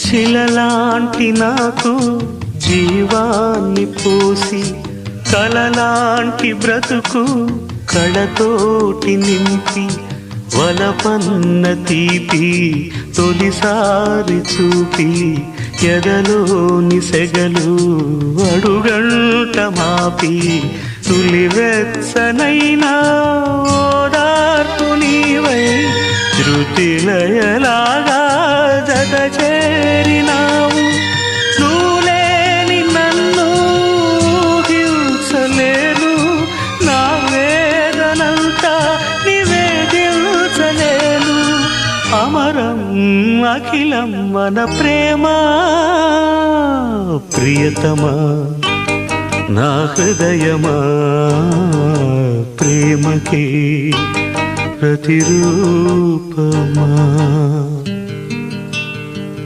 శిలలాంటి నాకు జీవాన్ని పోసి కలలాంటి బ్రతుకు కళతోటి నింపి వలపన్న తీపి తొలిసారి చూపి ఎదలోని సెగలు అడుగంట మాపి తులివెచ్చనైనా ఓదార్పు నీవై శృతిలయలాగా జత చేరినావు. నువ్వులేని నన్ను హింసలేను, నా వేదనంతా నివేదించలేను. అమరం అఖిలం మన ప్రేమ ప్రియతమా నా హృదయమా ప్రేమకి ప్రతిరూపమా.